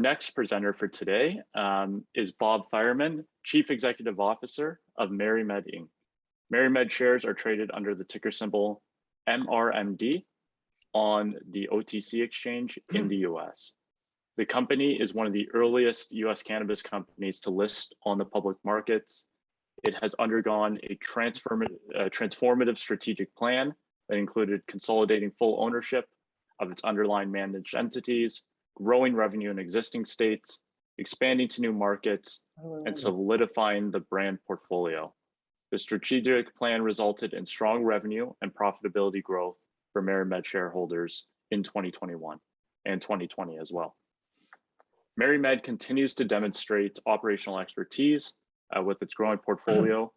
next presenter for today is Bob Fireman, Chief Executive Officer of MariMed Inc. MariMed shares are traded under the ticker symbol MRMD on the OTC exchange in the US. The company is one of the earliest US cannabis companies to list on the public markets. It has undergone a transformative strategic plan that included consolidating full ownership of its underlying managed entities, growing revenue in existing states, expanding to new markets, and solidifying the brand portfolio. The strategic plan resulted in strong revenue and profitability growth for MariMed shareholders in 2021 and 2020 as well. MariMed continues to demonstrate operational expertise with its growing portfolio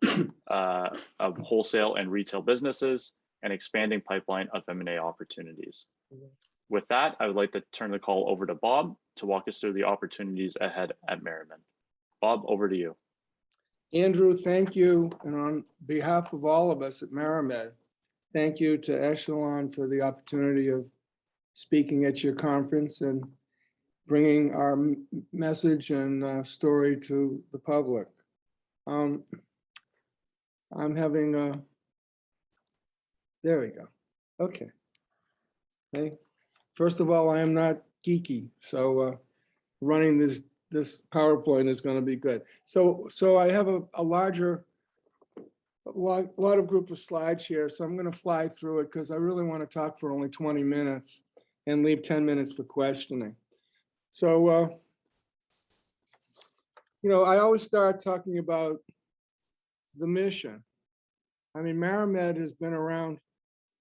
of wholesale and retail businesses and expanding pipeline of M&A opportunities. With that, I would like to turn the call over to Bob to walk us through the opportunities ahead at MariMed. Bob, over to you. Andrew, thank you. And on behalf of all of us at MariMed, thank you to Echelon for the opportunity of speaking at your conference and bringing our message and story to the public. I'm having a, there we go. Okay. First of all, I am not geeky, so running this PowerPoint is going to be good. So I have a lot of group of slides here, so I'm going to fly through it because I really want to talk for only 20 minutes and leave 10 minutes for questioning. So, I always start talking about the mission. I mean, MariMed has been around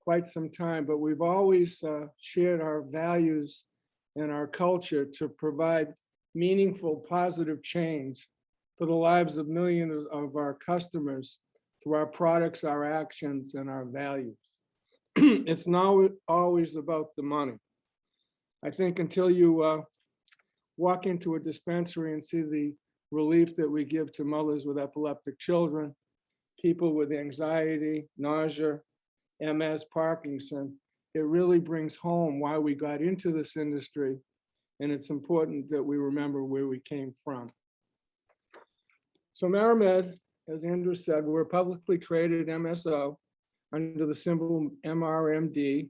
quite some time, but we've always shared our values and our culture to provide meaningful, positive change for the lives of millions of our customers through our products, our actions, and our values. It's not always about the money. I think until you walk into a dispensary and see the relief that we give to mothers with epileptic children, people with anxiety, nausea, MS, Parkinson, it really brings home why we got into this industry, and it's important that we remember where we came from. So MariMed, as Andrew said, we're a publicly traded MSO under the symbol MRMD.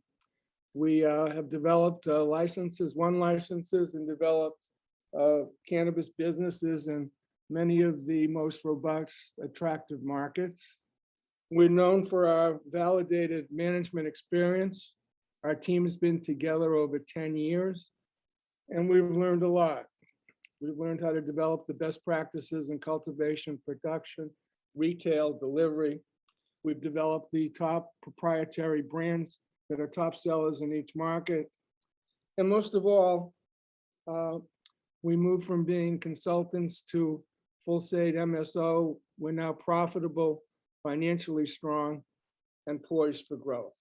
We have developed licenses and developed cannabis businesses in many of the most robust, attractive markets. We're known for our validated management experience. Our team has been together over 10 years, and we've learned a lot. We've learned how to develop the best practices in cultivation, production, retail, delivery. We've developed the top proprietary brands that are top sellers in each market. And most of all, we moved from being consultants to full-state MSO. We're now profitable, financially strong, and poised for growth.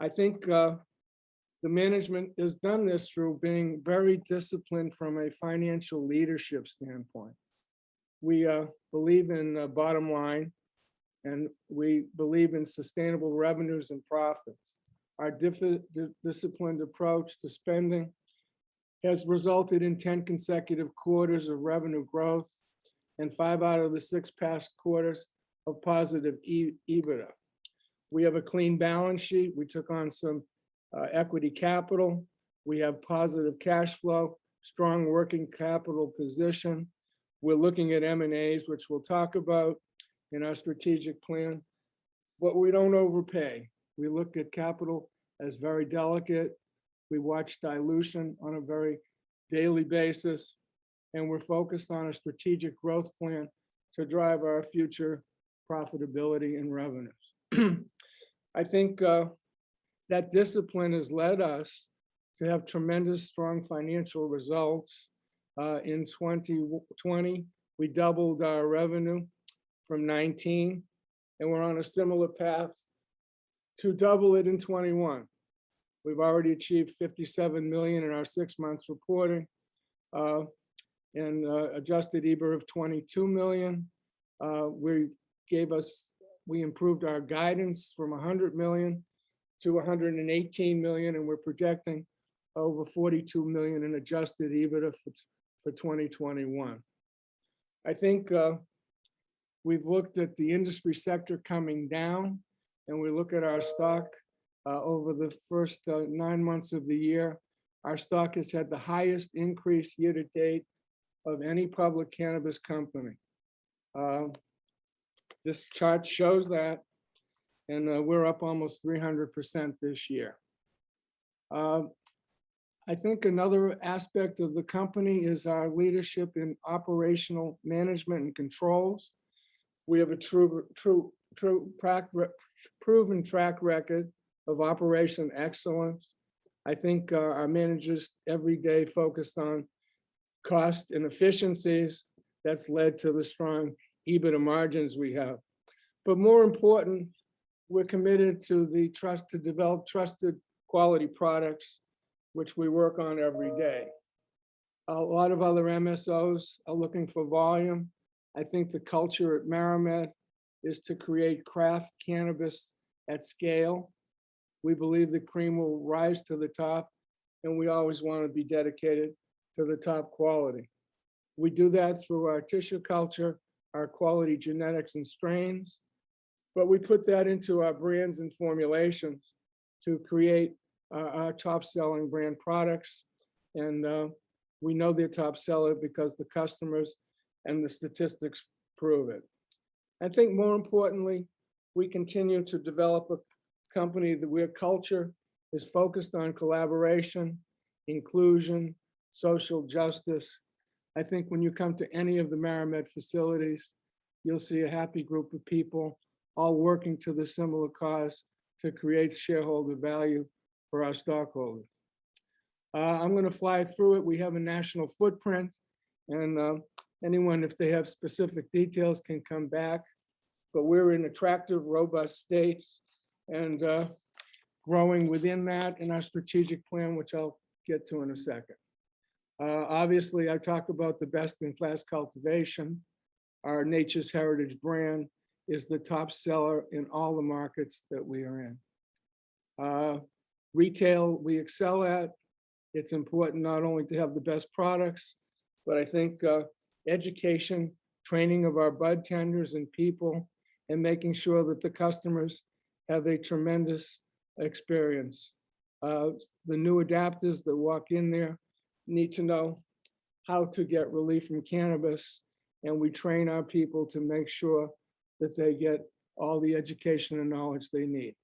I think the management has done this through being very disciplined from a financial leadership standpoint. We believe in bottom line, and we believe in sustainable revenues and profits. Our disciplined approach to spending has resulted in 10 consecutive quarters of revenue growth and 5 out of the 6 past quarters of positive EBITDA. We have a clean balance sheet. We took on some equity capital. We have positive cash flow, strong working capital position. We're looking at M&As, which we'll talk about in our strategic plan, but we don't overpay. We look at capital as very delicate. We watch dilution on a very daily basis, and we're focused on a strategic growth plan to drive our future profitability and revenues. I think that discipline has led us to have tremendous, strong financial results. In 2020, we doubled our revenue from 19, and we're on a similar path to double it in 21. We've already achieved 57 million in our 6 months reporting, and adjusted EBITDA of 22 million. We improved our guidance from 100 million to 118 million, and we're projecting over 42 million in adjusted EBITDA for 2021. I think we've looked at the industry sector coming down, and we look at our stock over the first 9 months of the year. Our stock has had the highest increase year to date of any public cannabis company. This chart shows that, and we're up almost 300% this year. I think another aspect of the company is our leadership in operational management and controls. We have a proven track record of operation excellence. I think our managers every day focused on cost and efficiencies. That's led to the strong EBITDA margins we have. But more important, we're committed to the trust to develop trusted quality products, which we work on every day. A lot of other MSOs are looking for volume. I think the culture at MariMed is to create craft cannabis at scale. We believe the cream will rise to the top, and we always want to be dedicated to the top quality. We do that through our tissue culture, our quality genetics and strains, but we put that into our brands and formulations to create our top-selling brand products. And we know they're top seller because the customers and the statistics prove it. I think more importantly, we continue to develop a company where culture is focused on collaboration, inclusion, social justice. I think when you come to any of the MariMed facilities, you'll see a happy group of people all working to the similar cause to create shareholder value for our stockholders. I'm going to fly through it. We have a national footprint, and anyone, if they have specific details, can come back. But we're in attractive, robust states and growing within that in our strategic plan, which I'll get to in a second. Obviously, I talk about the best-in-class cultivation. Our Nature's Heritage brand is the top seller in all the markets that we are in. Retail, we excel at. It's important not only to have the best products, but I think education, training of our bud tenders and people, and making sure that the customers have a tremendous experience. The new adapters that walk in there need to know how to get relief from cannabis, and we train our people to make sure that they get all the education and knowledge they need.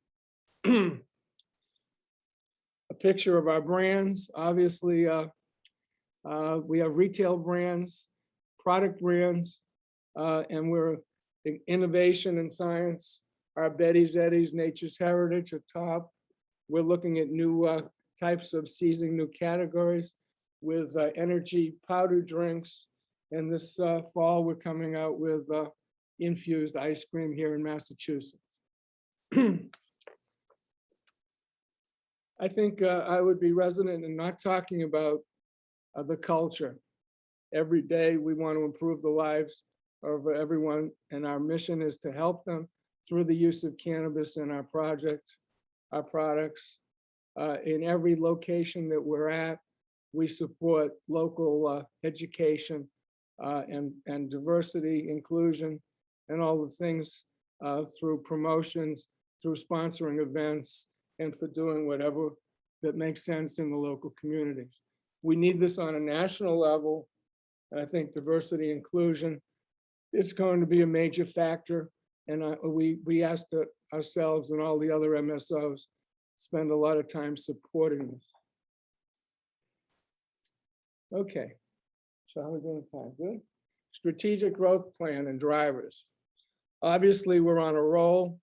A picture of our brands. Obviously, we have retail brands, product brands, and we're in innovation and science. Our Betty's Eddies, Nature's Heritage are top. We're looking at new types of seizing new categories with energy powder drinks. And this fall, we're coming out with infused ice cream here in Massachusetts. I think I would be resident in not talking about the culture. Every day, we want to improve the lives of everyone, and our mission is to help them through the use of cannabis in our products. In every location that we're at, we support local education and diversity, inclusion, and all the things through promotions, through sponsoring events, and for doing whatever that makes sense in the local communities. We need this on a national level, and I think diversity inclusion is going to be a major factor. And we asked ourselves and all the other MSOs spend a lot of time supporting this. Okay, so how are we doing time? Good. Strategic growth plan and drivers. Obviously, we're on a roll.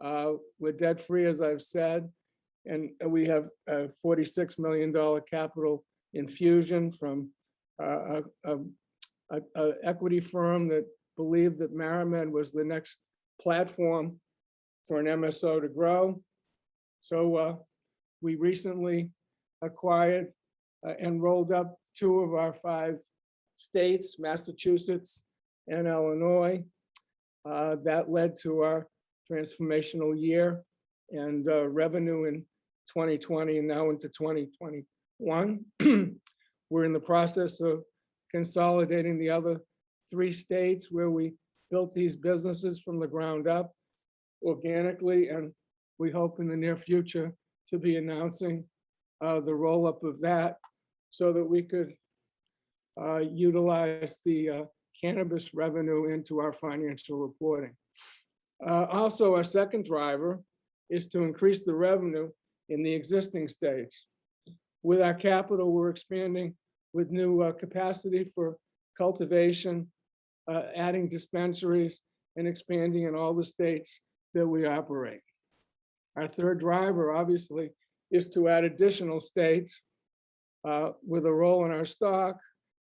We're debt-free, as I've said, and we have a $46 million capital infusion from an equity firm that believed that MariMed was the next platform for an MSO to grow. So we recently acquired and rolled up 2 of our 5 states, Massachusetts and Illinois. That led to our transformational year and revenue in 2020 and now into 2021 One, we're in the process of consolidating the other 3 states where we built these businesses from the ground up organically, and we hope in the near future to be announcing the roll-up of that so that we could utilize the cannabis revenue into our financial reporting. Also, our second driver is to increase the revenue in the existing states. With our capital, we're expanding with new capacity for cultivation, adding dispensaries, and expanding in all the states that we operate. Our third driver, obviously, is to add additional states with a role in our stock,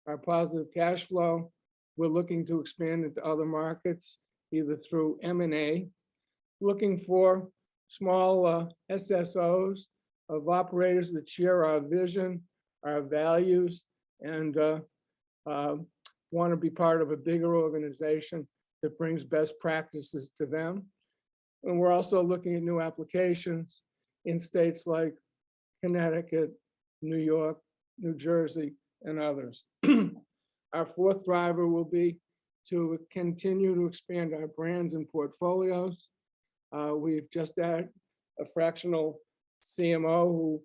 our positive cash flow. We're looking to expand into other markets, either through M&A, looking for small SSOs of operators that share our vision, our values, and want to be part of a bigger organization that brings best practices to them. And we're also looking at new applications in states like Connecticut, New York, New Jersey, and others. Our fourth driver will be to continue to expand our brands and portfolios. We've just added a fractional CMO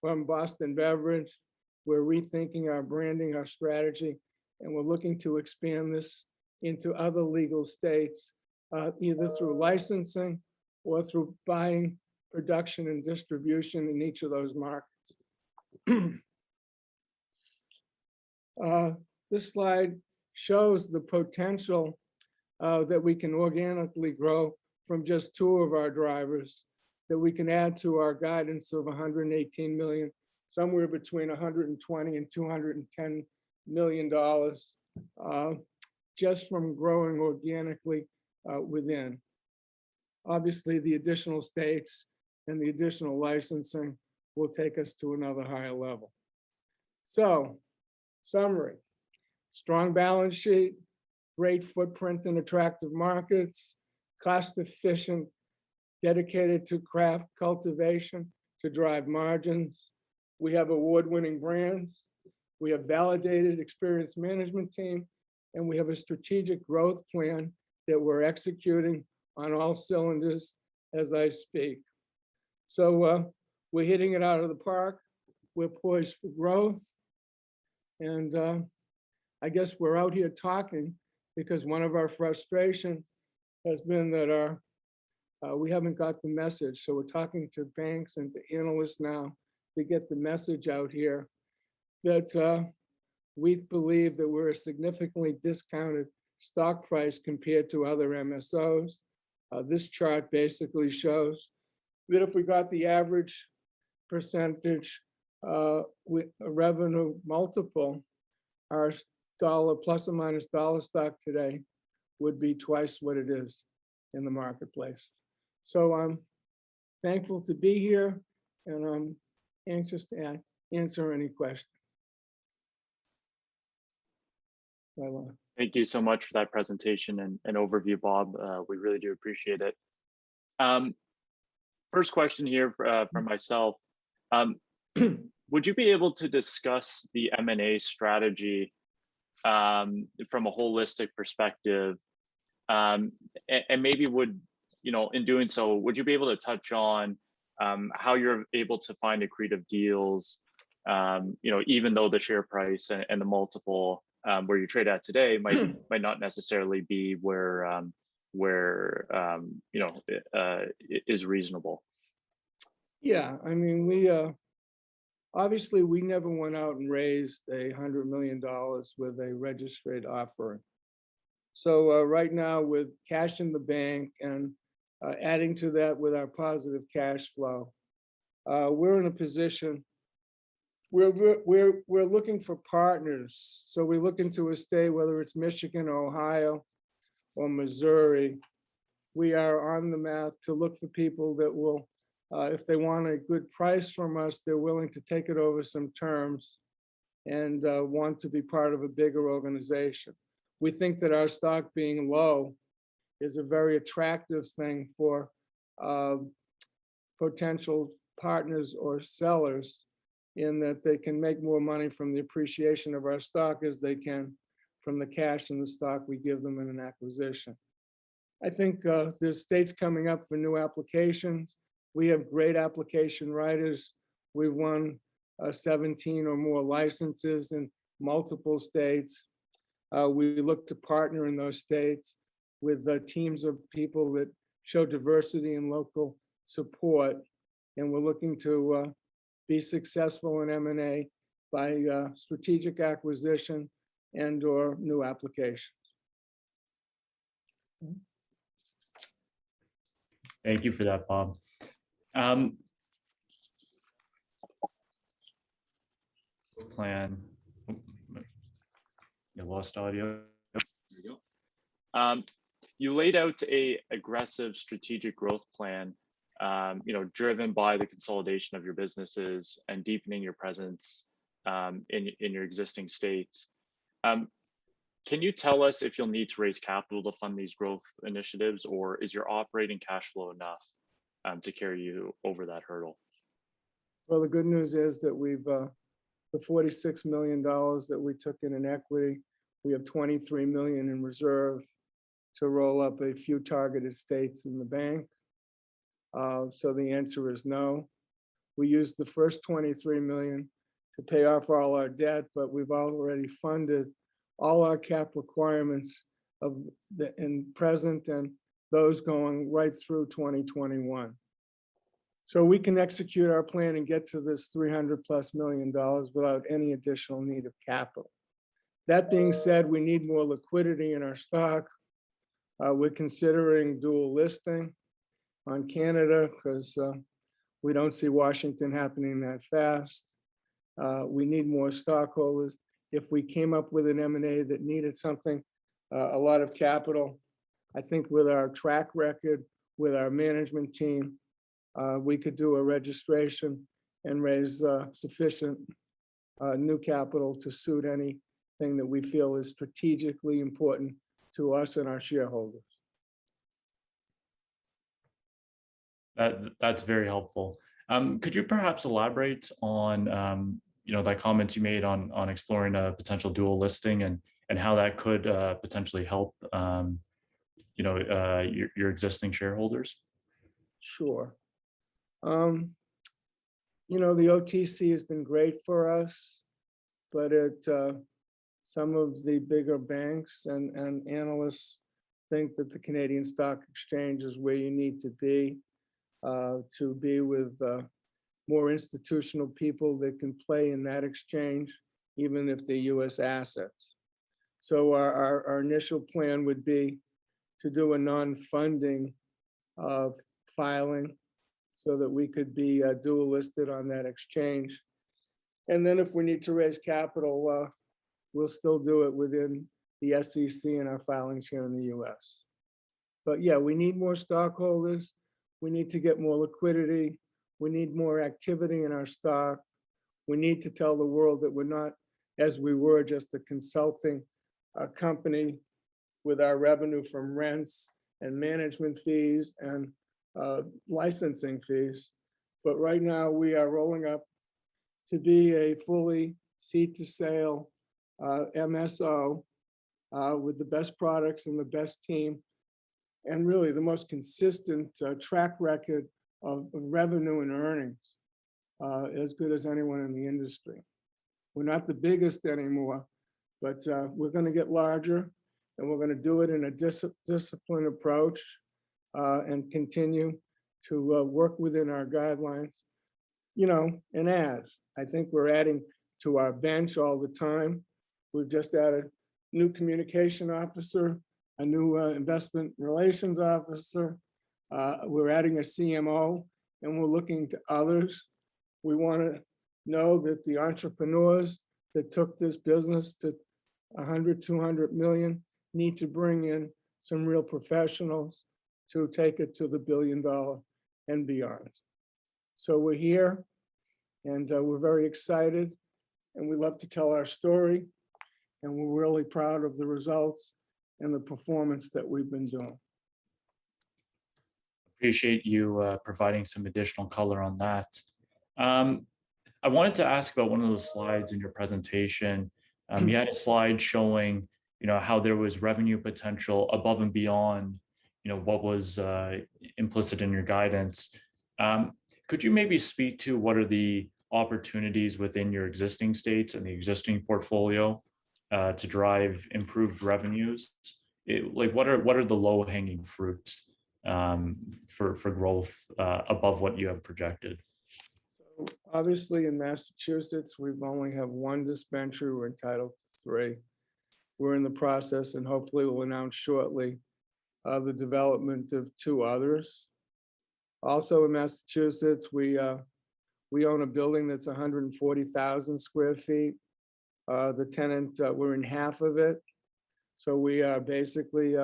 from Boston Beverage. We're rethinking our branding, our strategy, and we're looking to expand this into other legal states, either through licensing or through buying, production, and distribution in each of those markets. This slide shows the potential that we can organically grow from just 2 of our drivers, that we can add to our guidance of 118 million, somewhere between 120 and 210 million dollars, just from growing organically within. Obviously, the additional states and the additional licensing will take us to another higher level. So, summary: strong balance sheet, great footprint in attractive markets, cost-efficient, dedicated to craft cultivation to drive margins. We have award-winning brands. We have validated, experienced management team, and we have a strategic growth plan that we're executing on all cylinders as I speak. So we're hitting it out of the park. We're poised for growth. And I guess we're out here talking because one of our frustrations has been that we haven't got the message. So we're talking to banks and to analysts now to get the message out here that we believe that we're a significantly discounted stock price compared to other MSOs. This chart basically shows that if we got the average percentage with a revenue multiple, our dollar plus or minus dollar stock today would be twice what it is in the marketplace. So I'm thankful to be here, and I'm anxious to answer any questions. Thank you so much for that presentation and overview, Bob. We really do appreciate it. First question here from myself. Would you be able to discuss the M&A strategy from a holistic perspective? And maybe in doing so, would you be able to touch on how you're able to find accretive deals, even though the share price and the multiple where you trade at today might not necessarily be where is reasonable? Yeah, I mean, we obviously we never went out and raised $100 million with a registered offering. So right now, with cash in the bank and adding to that with our positive cash flow, we're in a position we're looking for partners. So we look into a state, whether it's Michigan or Ohio or Missouri. We are on the map to look for people that will, if they want a good price from us, they're willing to take it over some terms and want to be part of a bigger organization. We think that our stock being low is a very attractive thing for potential partners or sellers in that they can make more money from the appreciation of our stock as they can from the cash in the stock we give them in an acquisition. I think there's states coming up for new applications. We have great application writers. We've won 17 or more licenses in multiple states. We look to partner in those states with teams of people that show diversity and local support. And we're looking to be successful in M&A by strategic acquisition and or new applications. Thank you for that, Bob. Plan. You lost audio. There you go. You laid out a aggressive strategic growth plan, driven by the consolidation of your businesses and deepening your presence in your existing states. Can you tell us if you'll need to raise capital to fund these growth initiatives, or is your operating cash flow enough to carry you over that hurdle? Well, the good news is that we've the $46 million that we took in equity, we have $23 million in reserve to roll up a few targeted states in the bank. So the answer is no. We used the first $23 million to pay off all our debt, but we've already funded all our cap requirements of the in present and those going right through 2021. So we can execute our plan and get to this $300+ million without any additional need of capital. That being said, we need more liquidity in our stock. We're considering dual listing on Canada because we don't see Washington happening that fast. We need more stockholders. If we came up with an M&A that needed something, a lot of capital, I think with our track record, with our management team, we could do a registration and raise sufficient new capital to suit anything that we feel is strategically important to us and our shareholders. That's very helpful. Could you perhaps elaborate on that comment you made on exploring a potential dual listing and how that could potentially help your existing shareholders? Sure. The OTC has been great for us, but some of the bigger banks and analysts think that the Canadian Stock Exchange is where you need to be with more institutional people that can play in that exchange, even if they're US assets. So our initial plan would be to do a non-funding filing so that we could be dual listed on that exchange. And then if we need to raise capital, we'll still do it within the SEC and our filings here in the US. But yeah, we need more stockholders. We need to get more liquidity. We need more activity in our stock. We need to tell the world that we're not, as we were, just a consulting company with our revenue from rents and management fees and licensing fees. But right now we are rolling up to be a fully seed to sale MSO with the best products and the best team, and really the most consistent track record of revenue and earnings, as good as anyone in the industry. We're not the biggest anymore, but we're going to get larger, and we're going to do it in a disciplined approach and continue to work within our guidelines. And I think we're adding to our bench all the time. We've just added a new communication officer, a new investment relations officer. We're adding a CMO, and we're looking to others. We want to know that the entrepreneurs that took this business to 100, 200 million need to bring in some real professionals to take it to the $1 billion and beyond. So we're here, and we're very excited, and we love to tell our story, and we're really proud of the results and the performance that we've been doing. Appreciate you providing some additional color on that. I wanted to ask about one of the slides in your presentation. You had a slide showing, how there was revenue potential above and beyond, what was implicit in your guidance. Could you maybe speak to what are the opportunities within your existing states and the existing portfolio to drive improved revenues? What are the low hanging fruits for growth above what you have projected? So obviously in Massachusetts, we've only have one dispensary. We're entitled to 3. We're in the process and hopefully we'll announce shortly the development of 2 others. Also in Massachusetts, we own a building that's 140,000 square feet. The tenant, we're in half of it. So we are basically,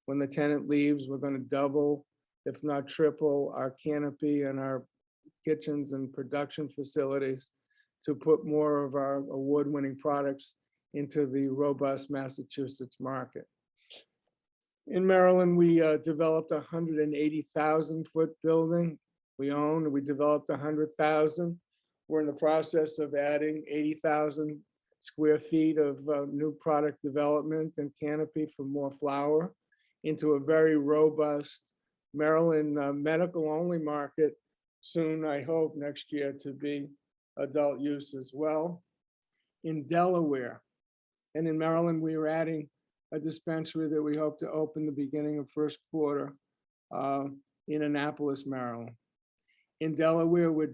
when the tenant leaves, we're going to double, if not triple, our canopy and our kitchens and production facilities to put more of our award-winning products into the robust Massachusetts market. In Maryland, we developed a 180,000 foot building we own. We developed 100,000. We're in the process of adding 80,000 square feet of new product development and canopy for more flower into a very robust Maryland medical only market. Soon, I hope next year to be adult use as well. In Delaware and in Maryland, we are adding a dispensary that we hope to open the beginning of first quarter in Annapolis, Maryland. In Delaware, we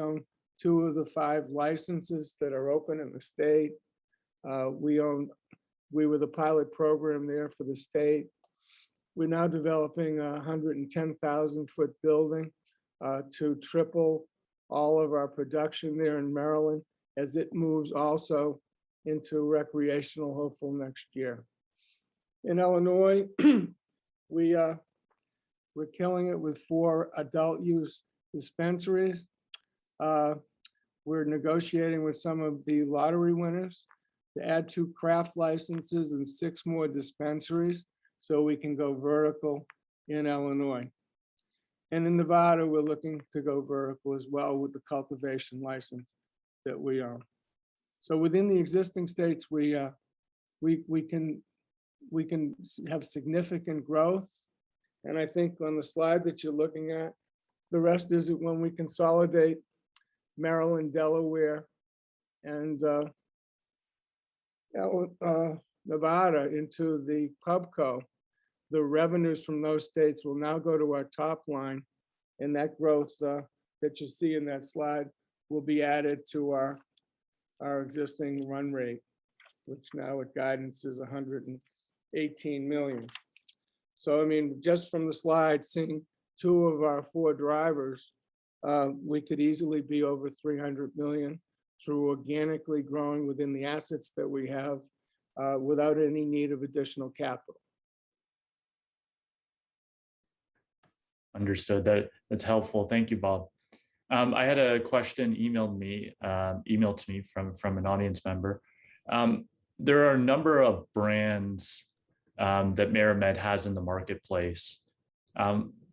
own 2 of the 5 licenses that are open in the state. We were the pilot program there for the state. We're now developing a 110,000 foot building to triple all of our production there in Maryland as it moves also into recreational, hopeful next year. In Illinois, we're killing it with 4 adult use dispensaries. We're negotiating with some of the lottery winners to add 2 craft licenses and 6 more dispensaries so we can go vertical in Illinois. And in Nevada, we're looking to go vertical as well with the cultivation license that we own. So within the existing states, we can have significant growth. And I think on the slide that you're looking at, the rest is when we consolidate Maryland, Delaware, and Nevada into the PubCo, the revenues from those states will now go to our top line, and that growth that you see in that slide will be added to our existing run rate, which now at guidance is 118 million. So, I mean, just from the slide, seeing 2 of our 4 drivers, we could easily be over 300 million through organically growing within the assets that we have without any need of additional capital. Understood. That's helpful. Thank you, Bob. I had a question emailed to me from an audience member. There are a number of brands that MariMed has in the marketplace.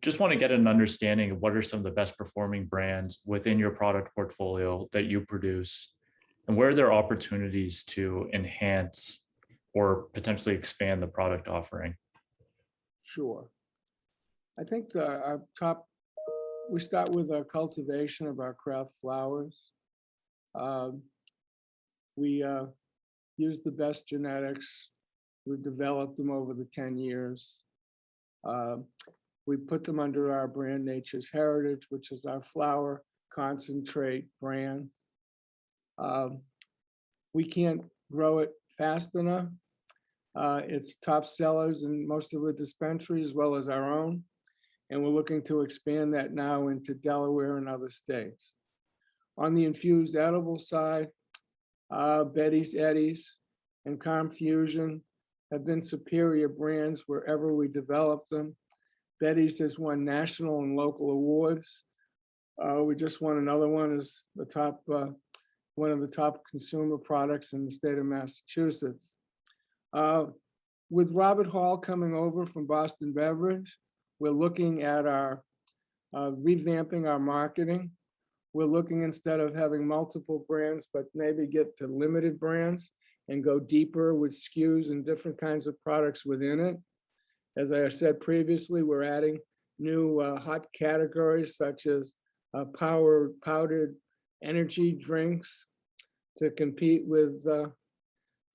Just want to get an understanding of what are some of the best performing brands within your product portfolio that you produce, and where are there opportunities to enhance or potentially expand the product offering? Sure. I think we start with our cultivation of our craft flowers. We use the best genetics. We've developed them over the 10 years. We put them under our brand Nature's Heritage, which is our flower concentrate brand. We can't grow it fast enough. It's top sellers in most of the dispensaries, as well as our own. And we're looking to expand that now into Delaware and other states. On the infused edible side, Betty's Eddies and Confusion have been superior brands wherever we develop them. Betty's has won national and local awards. We just won another one as the top, one of the top consumer products in the state of Massachusetts. With Robert Hall coming over from Boston Beverage, we're looking at our revamping our marketing. We're looking, instead of having multiple brands, but maybe get to limited brands and go deeper with SKUs and different kinds of products within it. As I said previously, we're adding new hot categories such as powdered energy drinks to compete with the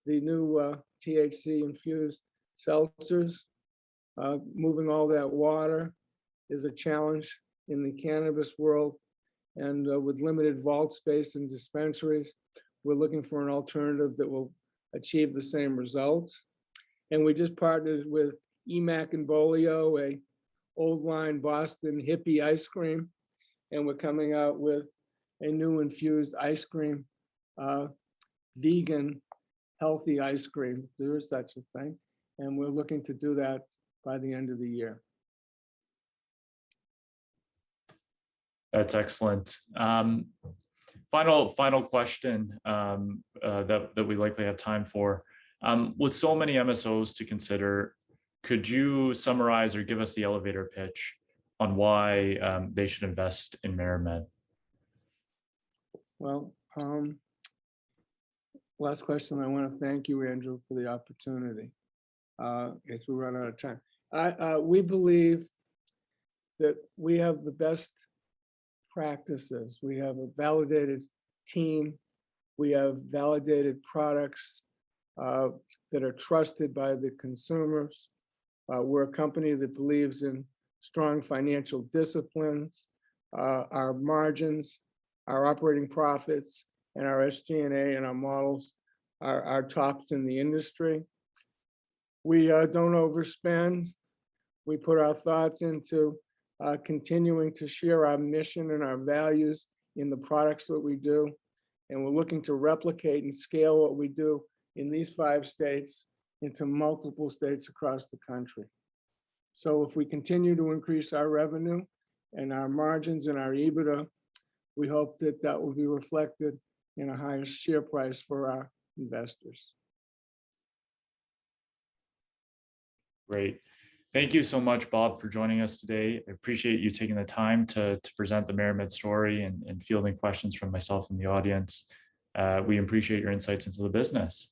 new THC infused seltzers. Moving all that water is a challenge in the cannabis world. And with limited vault space and dispensaries, we're looking for an alternative that will achieve the same results. And we just partnered with Emac and Bolio, a old line Boston hippie ice cream. And we're coming out with a new infused ice cream, vegan, healthy ice cream. There is such a thing. And we're looking to do that by the end of the year. That's excellent. Final question that we likely have time for. With so many MSOs to consider, could you summarize or give us the elevator pitch on why they should invest in MariMed? Well, last question. I want to thank you, Andrew, for the opportunity. As we run out of time, we believe that we have the best practices. We have a validated team. We have validated products that are trusted by the consumers. We're a company that believes in strong financial disciplines. Our margins, our operating profits, and our SG&A and our models are tops in the industry. We don't overspend. We put our thoughts into continuing to share our mission and our values in the products that we do. And we're looking to replicate and scale what we do in these 5 states into multiple states across the country. So if we continue to increase our revenue and our margins and our EBITDA, we hope that that will be reflected in a higher share price for our investors. Great. Thank you so much, Bob, for joining us today. I appreciate you taking the time to present the MariMed story and fielding questions from myself and the audience. We appreciate your insights into the business.